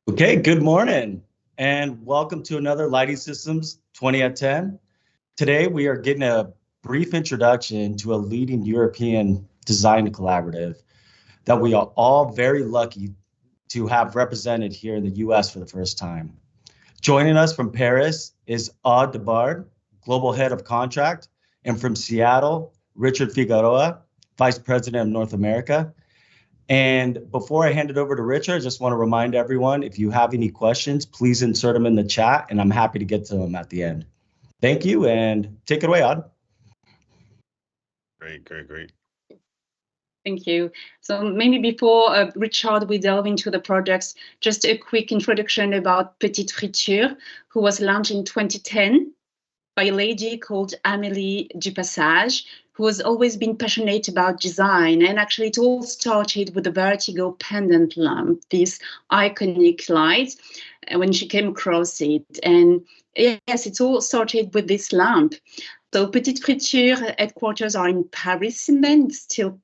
Okay, good morning and welcome to another Lighting Systems 20 at 10. Today we are getting a brief introduction to a leading European design collaborative that we are all very lucky to have represented here in the US for the first time. Joining us from Paris is Aude Debard, Global Head of Contract, and from Seattle, Richard Figueroa, Vice President of North America. And before I hand it over to Richard, I just want to remind everyone, if you have any questions, please insert them in the chat, and I'm happy to get to them at the end. Thank you, and take it away, Aude. Great. Thank you. So maybe before Richard, we delve into the projects, just a quick introduction about Petite Friture, who was launched in 2010 by a lady called Amélie Dupassage, who has always been passionate about design. And actually it all started with the Vertigo pendant lamp, this iconic light, when she came across it. And yes, it all started with this lamp. So Petite Friture headquarters are in Paris, and then still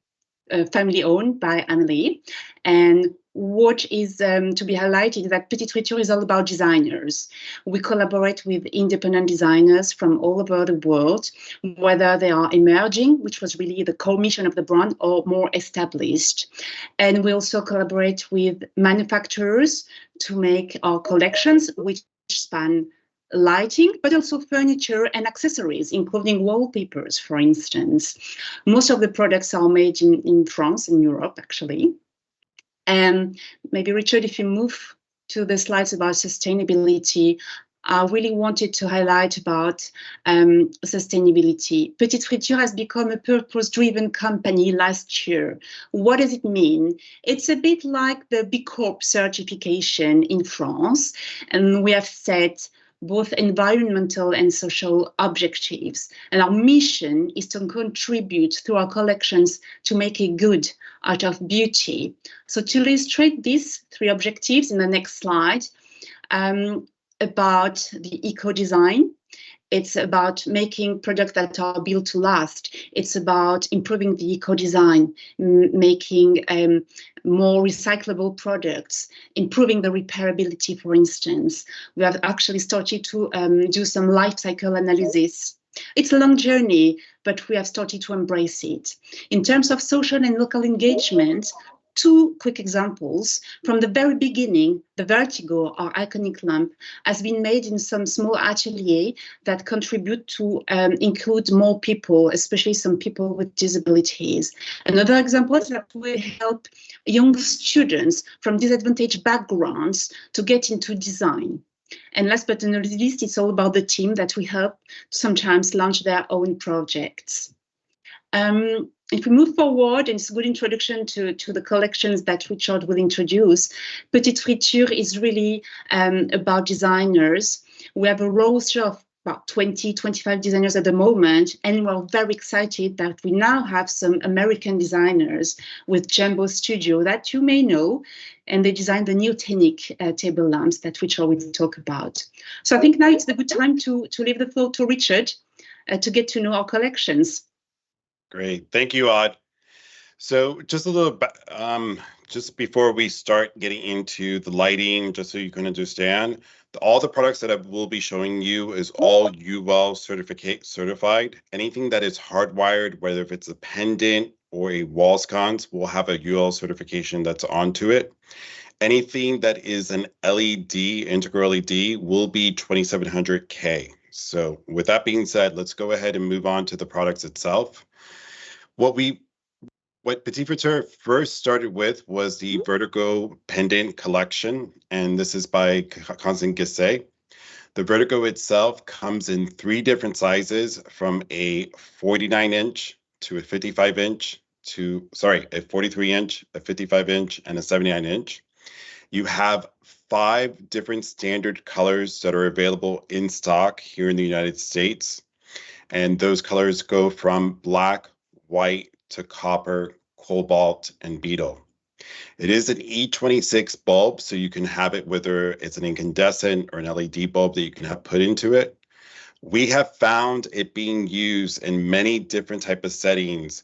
family owned by Amélie. And what is to be highlighted is that Petite Friture is all about designers. We collaborate with independent designers from all over the world, whether they are emerging, which was really the core mission of the brand, or more established. And we also collaborate with manufacturers to make our collections, which span lighting, but also furniture and accessories, including wallpapers, for instance. Most of the products are made in France, in Europe, actually. And maybe, Richard, if you move to the slides about sustainability, I really wanted to highlight about sustainability. Petite Friture has become a purpose-driven company last year. What does it mean? It's a bit like the B Corp certification in France, and we have set both environmental and social objectives. And our mission is to contribute through our collections to make a good out of beauty. So to illustrate these three objectives in the next slide, about the eco-design, it's about making products that are built to last. It's about improving the eco-design, making more recyclable products, improving the repairability, for instance. We have actually started to do some life cycle analysis. It's a long journey, but we have started to embrace it. In terms of social and local engagement, two quick examples. From the very beginning, the Vertigo, our iconic lamp, has been made in some small atelier that contribute to include more people, especially some people with disabilities. Another example is that we help young students from disadvantaged backgrounds to get into design. And last but not least, it's all about the team that we help sometimes launch their own projects. If we move forward, and it's a good introduction to the collections that Richard will introduce, Petite Friture is really about designers. We have a roster of about 20, 25 designers at the moment, and we're very excited that we now have some American designers with Jumbo Studio that you may know, and they designed the Neotenic table lamps that Richard will talk about. So I think now it's a good time to leave the floor to Richard to get to know our collections. Great, thank you, Aude. So just a little, just before we start getting into the lighting, just so you can understand, all the products that I will be showing you is all UL certified. Anything that is hardwired, whether if it's a pendant or a wall sconce, will have a UL certification that's onto it. Anything that is an LED, integral LED, will be 2700K. So with that being said, let's go ahead and move on to the products itself. What Petite Friture first started with was the Vertigo pendant collection, and this is by Constant Gisset. The Vertigo itself comes in 3 different sizes, from a 49-inch to a 55-inch to, a 43-inch, a 55-inch, and a 79-inch. You have 5 different standard colors that are available in stock here in the United States, and those colors go from black, white to copper, cobalt, and beetle. It is an E26 bulb, so you can have it whether it's an incandescent or an LED bulb that you can have put into it. We have found it being used in many different type of settings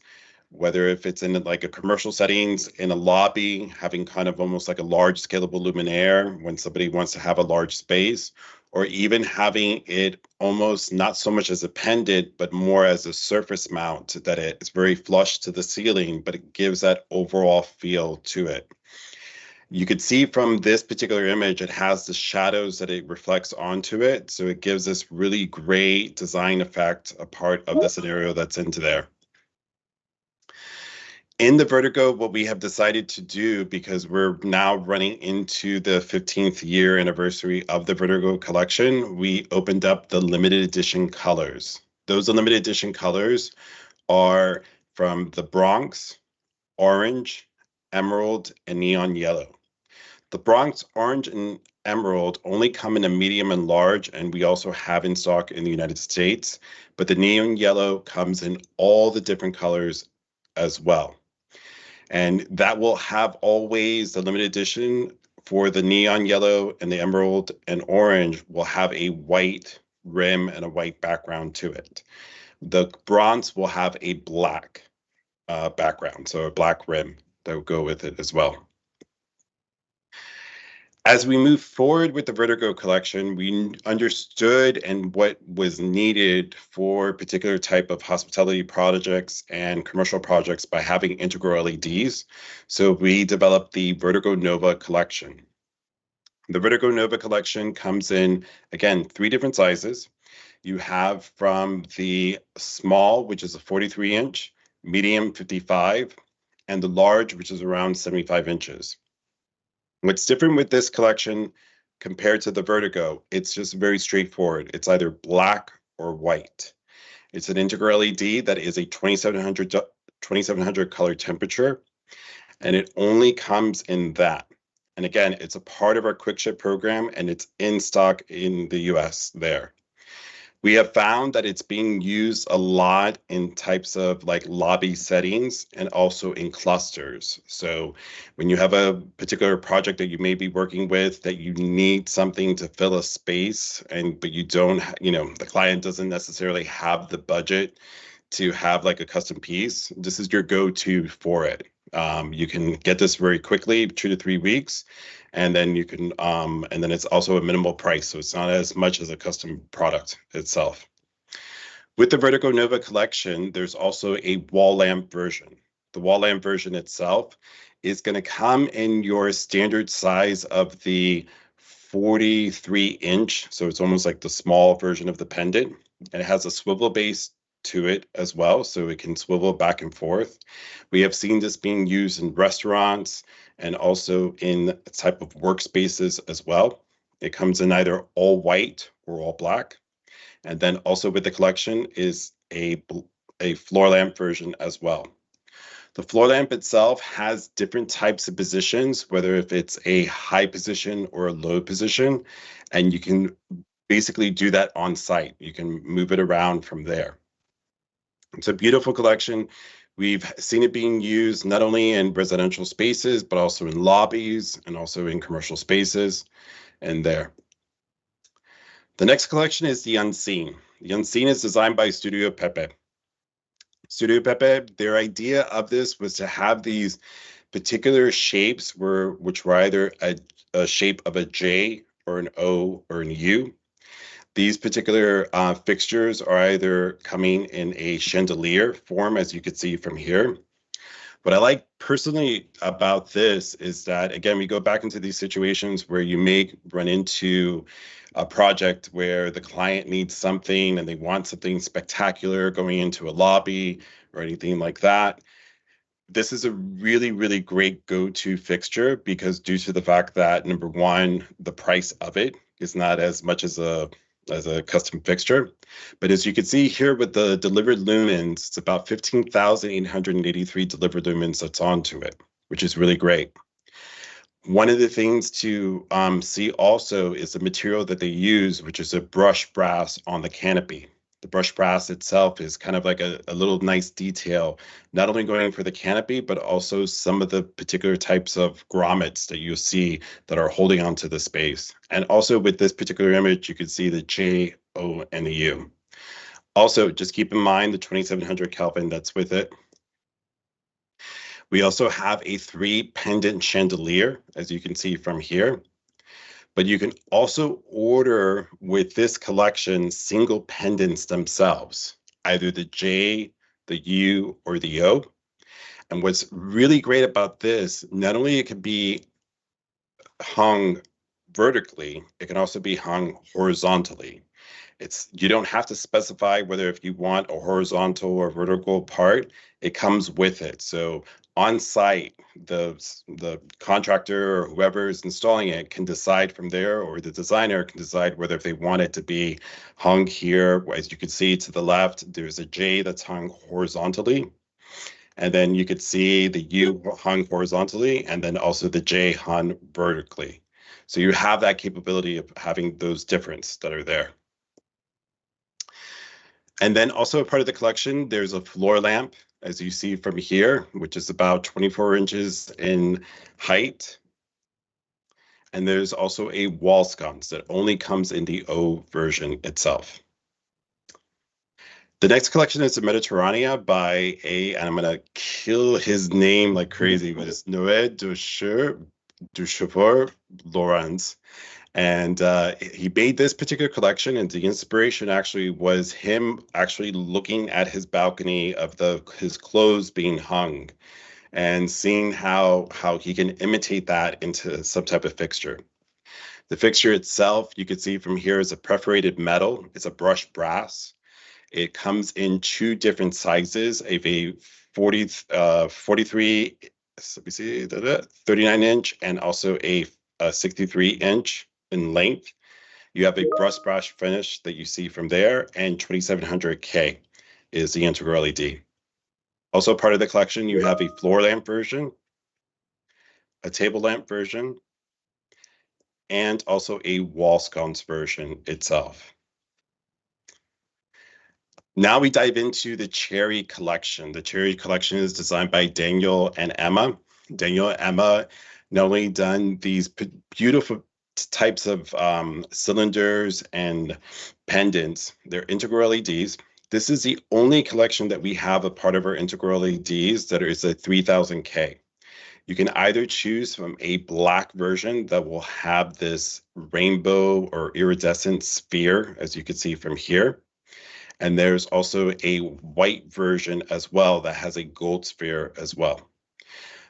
whether if it's in like a commercial settings, in a lobby, having kind of almost like a large scalable luminaire when somebody wants to have a large space, or even having it almost not so much as a pendant, but more as a surface mount, that it's very flush to the ceiling, but it gives that overall feel to it. You could see from this particular image, it has the shadows that it reflects onto it. So it gives this really great design effect, a part of the scenario that's into there. In the Vertigo, what we have decided to do, because we're now running into the 15th year anniversary of the Vertigo collection, we opened up the limited edition colors. Those limited edition colors are from the Bronx, Orange, Emerald, and Neon Yellow. The Bronx, Orange, and Emerald only come in a medium and large, and we also have in stock in the United States, but the Neon Yellow comes in all the different colors as well. And that will have always the limited edition for the Neon Yellow and the Emerald and Orange will have a white rim and a white background to it. The Bronze will have a black background, so a black rim that will go with it as well. As we move forward with the Vertigo collection, we understood and what was needed for particular type of hospitality projects and commercial projects by having integral LEDs. So we developed the Vertigo Nova collection. The Vertigo Nova collection comes in, again, 3 different sizes. You have from the small, which is a 43-inch, medium 55, and the large, which is around 75 inches. What's different with this collection compared to the Vertigo, it's just very straightforward. It's either black or white. It's an integral LED that is a 2700 color temperature, and it only comes in that. And again, it's a part of our quick ship program, and it's in stock in the US there. We have found that it's being used a lot in types of like lobby settings and also in clusters. So when you have a particular project that you may be working with that you need something to fill a space, but you don't, the client doesn't necessarily have the budget to have like a custom piece, this is your go-to for it. You can get this very quickly, 2 to 3 weeks, and then you can, and then it's also a minimal price, so it's not as much as a custom product itself. With the Vertigo Nova collection, there's also a wall lamp version. The wall lamp version itself is going to come in your standard size of the 43-inch, so it's almost like the small version of the pendant, and it has a swivel base to it as well, so it can swivel back and forth. We have seen this being used in restaurants and also in type of workspaces as well. It comes in either all white or all black. And then also with the collection is a floor lamp version as well. The floor lamp itself has different types of positions, whether if it's a high position or a low position, and you can basically do that on site. You can move it around from there. It's a beautiful collection. We've seen it being used not only in residential spaces, but also in lobbies and also in commercial spaces and there. The next collection is the Unseen. The Unseen is designed by Studio Pepe. Studio Pepe, their idea of this was to have these particular shapes which were either a shape of a J or an O or an U. These particular fixtures are either coming in a chandelier form, as you can see from here. What I like personally about this is that, again, we go back into these situations where you may run into a project where the client needs something and they want something spectacular going into a lobby or anything like that. This is a really, really great go-to fixture because due to the fact that, number one, the price of it is not as much as a custom fixture. But as you can see here with the delivered lumens, it's about 15,883 delivered lumens that's onto it, which is really great. One of the things to see also is the material that they use, which is a brushed brass on the canopy. The brushed brass itself is kind of like a little nice detail, not only going for the canopy, but also some of the particular types of grommets that you see that are holding onto the space. And also with this particular image, you can see the J, O, and the U. Also, just keep in mind the 2700 Kelvin that's with it. We also have a 3 pendant chandelier, as you can see from here. But you can also order with this collection single pendants themselves, either the J, the U, or the O. And what's really great about this, not only it can be hung vertically, it can also be hung horizontally. You don't have to specify whether if you want a horizontal or vertical part, it comes with it. So on site, the contractor or whoever is installing it can decide from there, or the designer can decide whether if they want it to be hung here. As you can see to the left, there's a J that's hung horizontally. And then you could see the U hung horizontally, and then also the J hung vertically. So you have that capability of having those differences that are there. And then also a part of the collection, there's a floor lamp, as you see from here, which is about 24 inches in height. And there's also a wall sconce that only comes in the O version itself. The next collection is the Mediterranea by and I'm going to kill his name like crazy, but it's Noé Ducheveur Laurens. And he made this particular collection, and the inspiration actually was him actually looking at his balcony of his clothes being hung and seeing how he can imitate that into some type of fixture. The fixture itself, you can see from here, is a perforated metal. It's a brushed brass. It comes in 2 different sizes, of a 43, let me see, 39 inch, and also a 63 inch in length. You have a brush finish that you see from there, and 2700K is the integral LED. Also part of the collection, you have a floor lamp version, a table lamp version, and also a wall sconce version itself. Now we dive into the Cherry collection. The Cherry collection is designed by Daniel and Emma. Daniel and Emma not only done these beautiful types of cylinders and pendants. They're integral LEDs. This is the only collection that we have a part of our integral LEDs that is a 3000K. You can either choose from a black version that will have this rainbow or iridescent sphere, as you can see from here. And there's also a white version as well that has a gold sphere as well.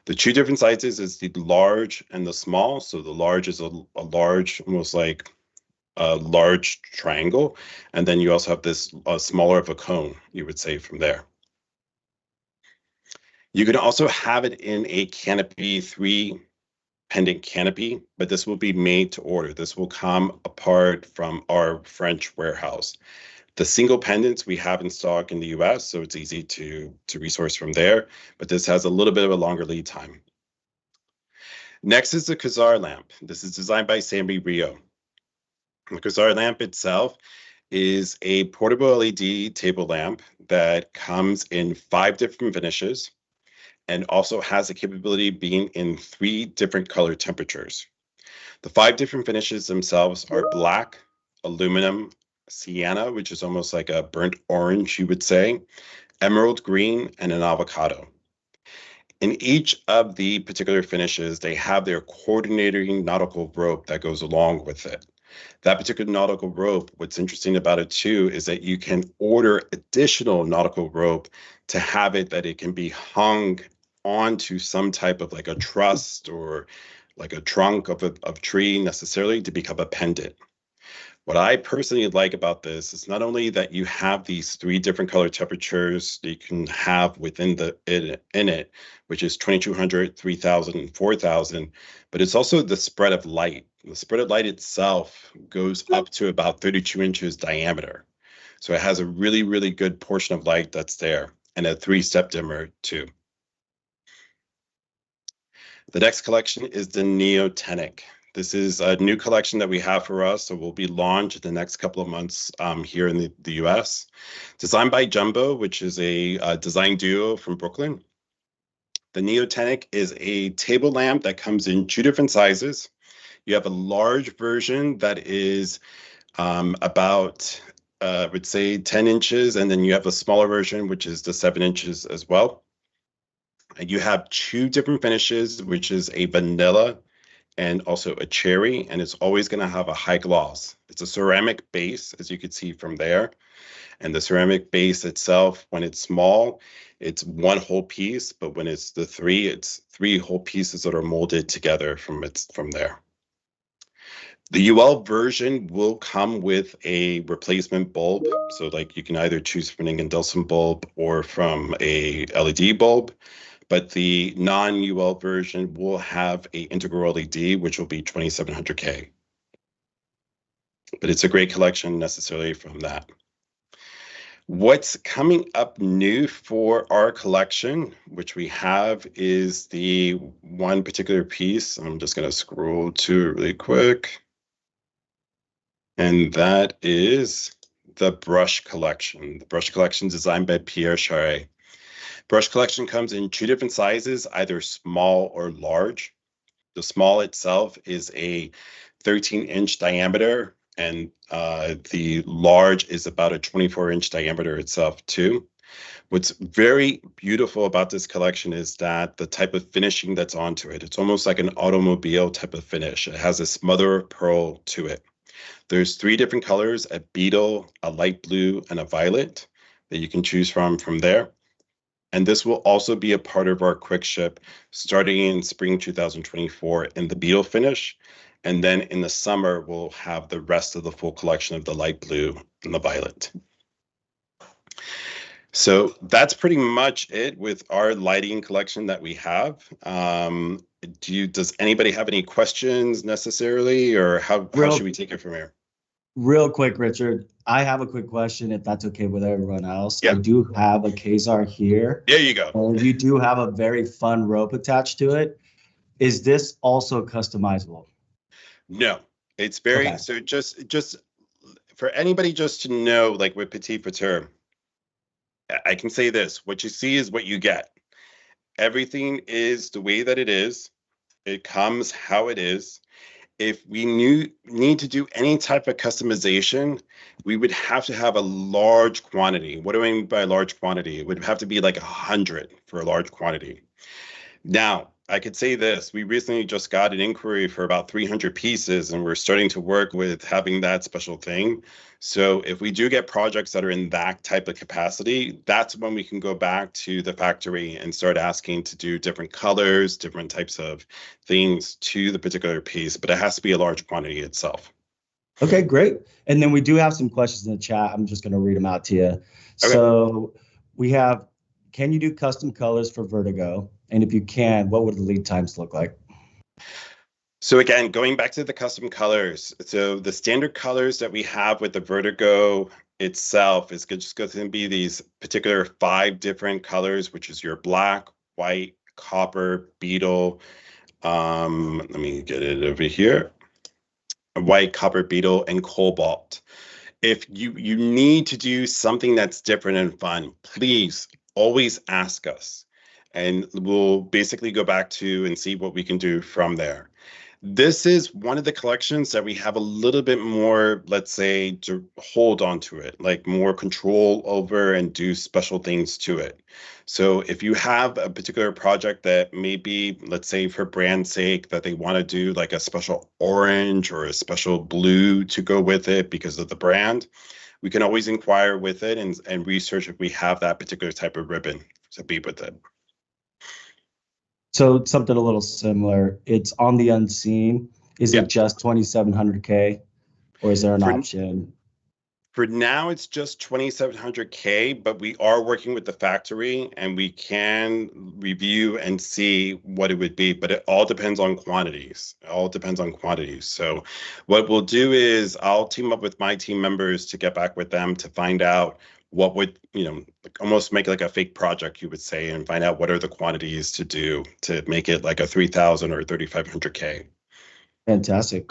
The 2 different sizes is the large and the small. So the large is a large, almost like a large triangle. And then you also have this smaller of a cone, you would say, from there. You can also have it in a canopy, 3 pendant canopy, but this will be made to order. This will come apart from our French warehouse. The single pendants we have in stock in the US, so it's easy to resource from there, but this has a little bit of a longer lead time. Next is the Kazar lamp. This is designed by Sammy Rio. The Kazar lamp itself is a portable LED table lamp that comes in 5 different finishes and also has the capability of being in 3 different color temperatures. The 5 different finishes themselves are black, aluminum, sienna, which is almost like a burnt orange, you would say, emerald green, and an avocado. In each of the particular finishes, they have their coordinating nautical rope that goes along with it. That particular nautical rope, what's interesting about it too, is that you can order additional nautical rope to have it that it can be hung onto some type of like a truss or like a trunk of a tree necessarily to become a pendant. What I personally like about this is not only that you have these 3 different color temperatures that you can have within in it, which is 2200, 3000, and 4000, but it's also the spread of light. The spread of light itself goes up to about 32 inches diameter. So it has a really, really good portion of light that's there, and a 3-step dimmer too. The next collection is the Neotenic. This is a new collection that we have for us, so will be launched in the next couple of months here in the US. Designed by Jumbo, which is a design duo from Brooklyn. The Neotenic is a table lamp that comes in 2 different sizes. You have a large version that is about, I would say, 10 inches, and then you have a smaller version, which is the 7 inches as well. You have two different finishes, which is a vanilla and also a cherry, and it's always going to have a high gloss. It's a ceramic base, as you can see from there. And the ceramic base itself, when it's small, it's one whole piece, but when it's it's three whole pieces that are molded together from there. The UL version will come with a replacement bulb. So like you can either choose from an incandescent bulb or from a LED bulb. But the non-UL version will have a integral LED, which will be 2700K. But it's a great collection necessarily from that. What's coming up new for our collection, which we have, is the one particular piece. I'm just going to scroll to it really quick. And that is the brush collection. The brush collection designed by Pierre Charret. Brush collection comes in two different sizes, either small or large. The small itself is a 13-inch diameter, and the large is about a 24-inch diameter itself too. What's very beautiful about this collection is that the type of finishing that's onto it, it's almost like an automobile type of finish. It has this mother of pearl to it. There's three different colors, a beetle, a light blue, and a violet that you can choose from there. And this will also be a part of our quick ship starting in spring 2024 in the beetle finish. And then in the summer, we'll have the rest of the full collection of the light blue and the violet. So that's pretty much it with our lighting collection that we have. Does anybody have any questions necessarily, or how should we take it from here? Real quick, Richard, I have a quick question, if that's okay with everyone else. Yeah. I do have a Kazar here. There you go. And you do have a very fun rope attached to it. Is this also customizable? No, it's very, okay. So just for anybody just to know, like with Petite Friture, I can say this, what you see is what you get. Everything is the way that it is. It comes how it is. If we need to do any type of customization, we would have to have a large quantity. What do I mean by large quantity? It would have to be like 100 for a large quantity. Now, I could say this, we recently just got an inquiry for about 300 pieces, and we're starting to work with having that special thing. So if we do get projects that are in that type of capacity, that's when we can go back to the factory and start asking to do different colors, different types of things to the particular piece, but it has to be a large quantity itself. Okay, great. And then we do have some questions in the chat. I'm just going to read them out to you. Okay. So we have, can you do custom colors for Vertigo? And if you can, what would the lead times look like? So again, going back to the custom colors, so the standard colors that we have with the Vertigo itself is just going to be these particular 5 different colors, which is your black, white, copper, beetle. Let me get it over here. White, copper, beetle, and cobalt. If you need to do something that's different and fun, please always ask us. And we'll basically go back to and see what we can do from there. This is one of the collections that we have a little bit more, let's say, to hold on to it, like more control over and do special things to it. So if you have a particular project that maybe, let's say for brand's sake, that they want to do like a special orange or a special blue to go with it because of the brand, we can always inquire with it and research if we have that particular type of ribbon to be with it. So something a little similar. It's on the unseen. Is it just 2,700K, or is there an option? For now, it's just 2,700K, but we are working with the factory and we can review and see what it would be, but it all depends on quantities. It all depends on quantities. So what we'll do is I'll team up with my team members to get back with them to find out what would, almost make like a fake project, you would say, and find out what are the quantities to do to make it like a 3,000 or 3,500K. Fantastic.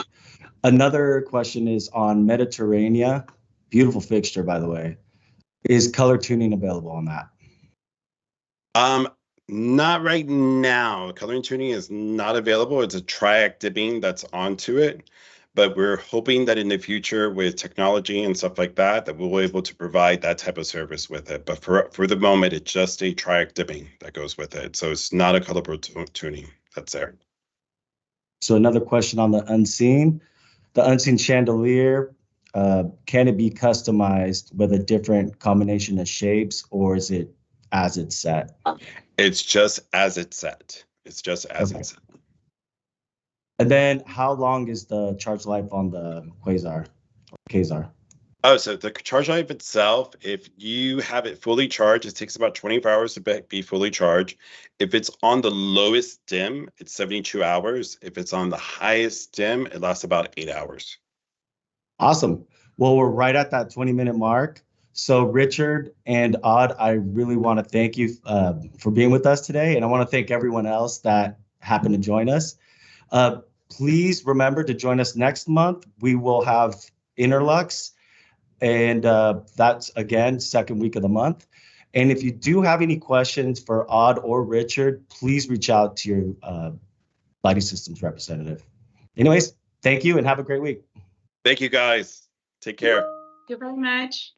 Another question is on Mediterranean. Beautiful fixture, by the way. Is color tuning available on that? Not right now. Coloring tuning is not available. It's a triac dipping that's onto it. but we're hoping that in the future with technology and stuff like that, that we'll be able to provide that type of service with it. But for the moment, it's just a triac dimming that goes with it. So it's not a color tuning that's there. So another question on the unseen. The unseen chandelier, can it be customized with a different combination of shapes, or is it as it's set? It's just as it's set. It's just as Okay. it's set. And then how long is the charge life on the Quasar? Oh, so the charge life itself, if you have it fully charged, it takes about 24 hours to be fully charged. If it's on the lowest dim, it's 72 hours. If it's on the highest dim, it lasts about 8 hours. Awesome. Well, we're right at that 20-minute mark. So Richard and Aude, I really want to thank you for being with us today. And I want to thank everyone else that happened to join us. Please remember to join us next month. We will have Interlux. And that's, again, second week of the month. And if you do have any questions for Aude or Richard, please reach out to your lighting systems representative. Anyways, thank you and have a great week. Thank you, guys. Take care. Thank you very much.